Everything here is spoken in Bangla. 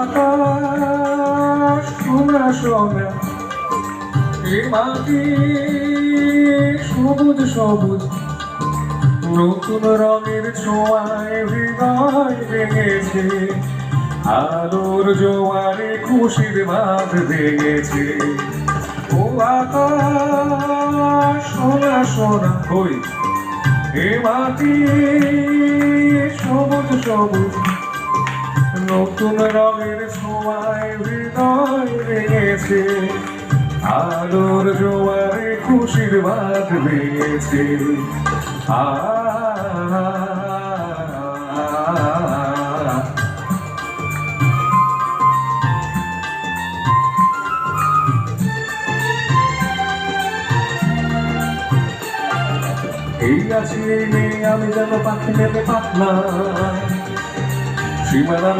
আকাশ সোনা সোনা, এ মাটি সবুজ সবুজ, নতুন রঙের ছোঁয়ায় হৃদয় ভেঙেছে, আলোর জোয়ারে খুশির বাঁধ ভেঙেছে। ও আকাশ সোনা সোনা, ওই এ মাটি সবুজ সবুজ, নতুন রঙের ছোঁয়ায় হৃদয় ভেঙেছে, আলোর জোয়ারে খুশির বাঁধ ভেঙেছে। এই আছি এই নেই, আমি যেন পাখি নেমে পাখনা, সীমানার